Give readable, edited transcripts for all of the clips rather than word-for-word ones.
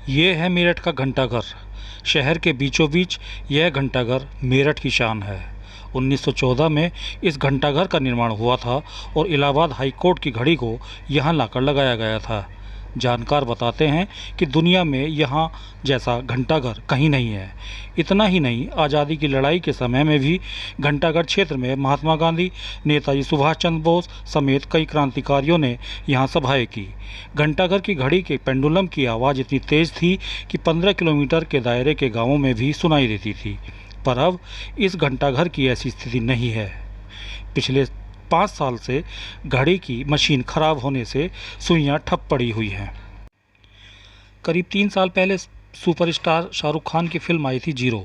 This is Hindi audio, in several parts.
ये है मेरठ का घंटाघर। शहर के बीचों बीच यह घंटाघर मेरठ की शान है। 1914 में इस घंटाघर का निर्माण हुआ था और इलाहाबाद हाई कोर्ट की घड़ी को यहाँ लाकर लगाया गया था। जानकार बताते हैं कि दुनिया में यहाँ जैसा घंटाघर कहीं नहीं है। इतना ही नहीं, आज़ादी की लड़ाई के समय में भी घंटाघर क्षेत्र में महात्मा गांधी, नेताजी सुभाष चंद्र बोस समेत कई क्रांतिकारियों ने यहाँ सभाएं की। घंटाघर की घड़ी के पेंडुलम की आवाज़ इतनी तेज़ थी कि 15 किलोमीटर के दायरे के गांवों में भी सुनाई देती थी। पर अब इस घंटाघर की ऐसी स्थिति नहीं है। पिछले 5 साल से घड़ी की मशीन खराब होने से सुइयां ठप पड़ी हुई हैं। करीब 3 साल पहले सुपरस्टार शाहरुख खान की फिल्म आई थी जीरो।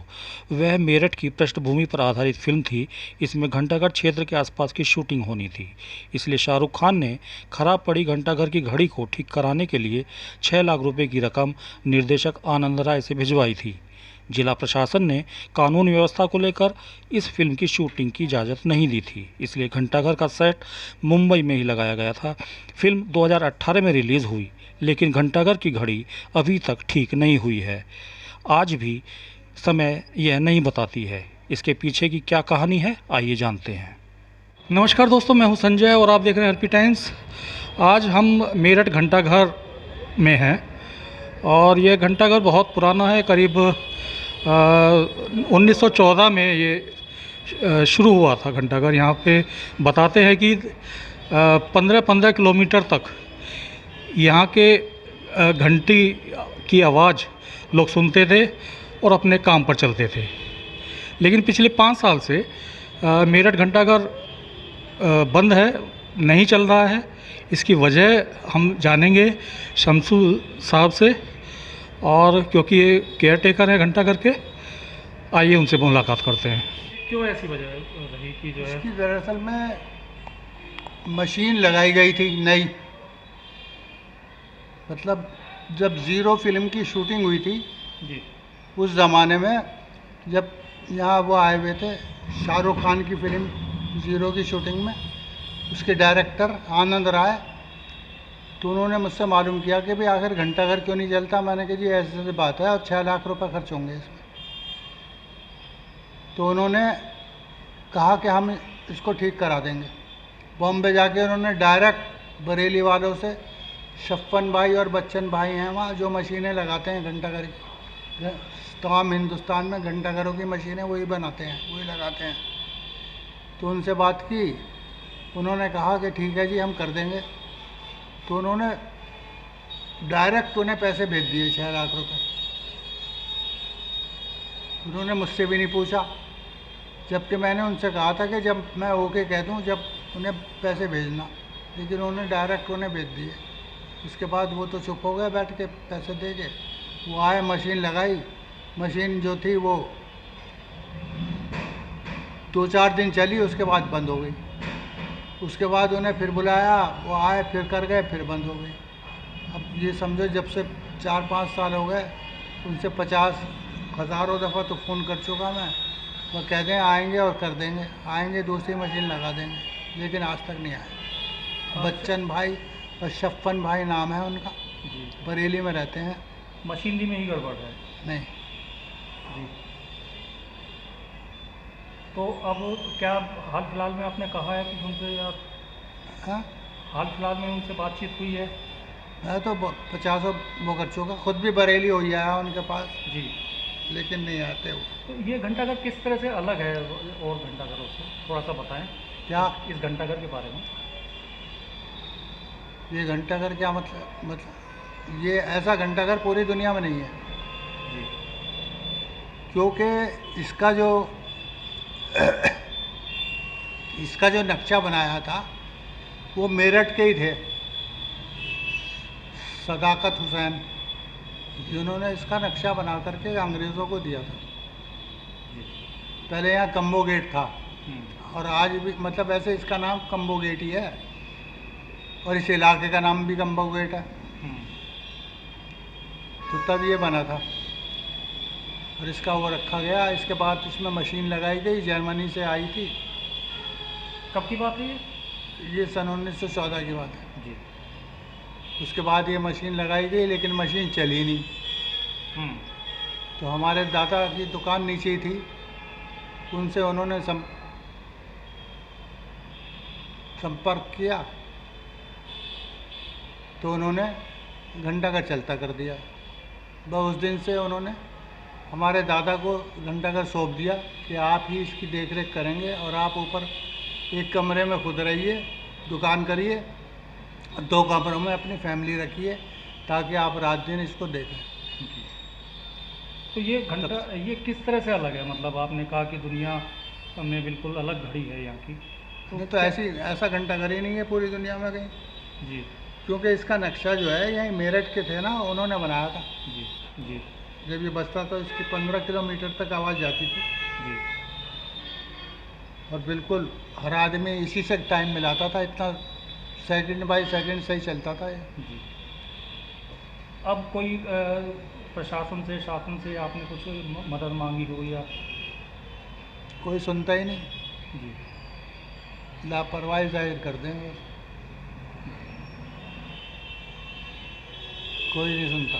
वह मेरठ की पृष्ठभूमि पर आधारित फिल्म थी। इसमें घंटाघर क्षेत्र के आसपास की शूटिंग होनी थी, इसलिए शाहरुख खान ने खराब पड़ी घंटाघर की घड़ी को ठीक कराने के लिए 6 लाख रुपए की रकम निर्देशक आनंद राय से भिजवाई थी। जिला प्रशासन ने कानून व्यवस्था को लेकर इस फिल्म की शूटिंग की इजाज़त नहीं दी थी, इसलिए घंटाघर का सेट मुंबई में ही लगाया गया था। फिल्म 2018 में रिलीज़ हुई, लेकिन घंटाघर की घड़ी अभी तक ठीक नहीं हुई है। आज भी समय यह नहीं बताती है। इसके पीछे की क्या कहानी है, आइए जानते हैं। नमस्कार दोस्तों, मैं हूं संजय और आप देख रहे हैं आरपी टाइम्स। आज हम मेरठ घंटाघर में हैं और यह घंटाघर बहुत पुराना है। करीब 1914 में ये शुरू हुआ था घंटाघर। यहाँ पे बताते हैं कि 15-15 किलोमीटर तक यहाँ के घंटी की आवाज़ लोग सुनते थे और अपने काम पर चलते थे। लेकिन पिछले 5 साल से मेरठ घंटाघर बंद है, नहीं चल रहा है। इसकी वजह हम जानेंगे शमसू साहब से, और क्योंकि ये केयर टेकर है घंटाघर के, आइए उनसे मुलाकात करते हैं। क्यों ऐसी वजह रही कि जो है इसकी दरअसल में मशीन लगाई गई थी नई। मतलब जब ज़ीरो फिल्म की शूटिंग हुई थी जी, उस ज़माने में, जब यहाँ वो आए हुए थे शाहरुख खान की फिल्म ज़ीरो की शूटिंग में, उसके डायरेक्टर आनंद राय, तो उन्होंने मुझसे मालूम किया कि भाई आखिर घंटाघर क्यों नहीं चलता। मैंने कहा जी ऐसी ऐसी बात है और 6 लाख रुपए खर्च होंगे इसमें। तो उन्होंने कहा कि हम इसको ठीक करा देंगे। बॉम्बे जाके उन्होंने डायरेक्ट बरेली वालों से, शफ्फन भाई और बच्चन भाई हैं वहाँ जो मशीनें लगाते हैं घंटाघर की, तमाम हिंदुस्तान में घंटाघरों की मशीनें वही बनाते हैं, वही लगाते हैं। तो उनसे बात की, उन्होंने कहा कि ठीक है जी हम कर देंगे। तो उन्होंने डायरेक्ट उन्हें पैसे भेज दिए 6 लाख रुपए। उन्होंने मुझसे भी नहीं पूछा, जबकि मैंने उनसे कहा था कि जब मैं ओके कह दूं जब उन्हें पैसे भेजना, लेकिन उन्होंने डायरेक्ट उन्हें भेज दिए। उसके बाद वो तो चुप हो गए बैठ के पैसे दे के। वो आए, मशीन लगाई। मशीन जो थी वो 2-4 दिन चली, उसके बाद बंद हो गई। उसके बाद उन्हें फिर बुलाया, वो आए, फिर कर गए, फिर बंद हो गई। अब ये समझो जब से 4-5 साल हो गए, उनसे 50 हज़ारों दफ़ा तो फ़ोन कर चुका मैं। वो कह दें आएंगे और कर देंगे, आएंगे दूसरी मशीन लगा देंगे, लेकिन आज तक नहीं आए। बच्चन भाई और शफ्फन भाई नाम है उनका, बरेली में रहते हैं। मशीनरी में ही गड़बड़ है। नहीं जी, तो अब क्या हाल फिलहाल में आपने कहा है कि उनसे, या हाँ, हाल फिलहाल में उनसे बातचीत हुई है? मैं तो 50 वो कर चुका, खुद भी बरेली हो ही आया उनके पास, जी, लेकिन नहीं आते वो। तो ये घंटाघर किस तरह से अलग है और घंटाघरों से, थोड़ा सा बताएं क्या इस घंटाघर के बारे में। ये घंटाघर क्या मतलब ये ऐसा घंटाघर पूरी दुनिया में नहीं है, जी, क्योंकि इसका जो नक्शा बनाया था वो मेरठ के ही थे, सदाकत हुसैन, जिन्होंने इसका नक्शा बना करके अंग्रेज़ों को दिया था। जी, पहले यहाँ कम्बो गेट था, हम्म, और आज भी मतलब ऐसे इसका नाम कम्बो गेट ही है, और इस इलाके का नाम भी कम्बो गेट है। हम्म, तो तब ये बना था और इसका वो रखा गया। इसके बाद इसमें मशीन लगाई गई, जर्मनी से आई थी। कब की बात है ये सन 1914 की बात है। जी, उसके बाद ये मशीन लगाई गई, लेकिन मशीन चली नहीं। तो हमारे दादा की दुकान नीचे ही थी, उनसे उन्होंने संपर्क किया तो उन्होंने घंटाघर चलता कर दिया। बस उस दिन से उन्होंने हमारे दादा को घंटाघर सौंप दिया कि आप ही इसकी देखरेख करेंगे और आप ऊपर एक कमरे में खुद रहिए, दुकान करिए, 2 कमरों में अपनी फैमिली रखिए ताकि आप रात दिन इसको देखें। तो ये घंटा ये किस तरह से अलग है? मतलब आपने कहा कि दुनिया में बिल्कुल अलग घड़ी है यहाँ की, नहीं तो ऐसा घंटाघर ही नहीं है पूरी दुनिया में कहीं, जी क्योंकि इसका नक्शा जो है यहीं मेरठ के थे ना, उन्होंने बनाया था। जी जी जब ये बजता तो इसकी 15 किलोमीटर तक आवाज़ जाती थी जी। और बिल्कुल हर आदमी इसी से टाइम मिलाता था, इतना सेकंड बाय सेकंड सही चलता था ये। जी। अब कोई प्रशासन से, शासन से आपने कुछ मदद मांगी हो या? कोई सुनता ही नहीं, जी लापरवाही जाहिर कर देंगे, कोई नहीं सुनता।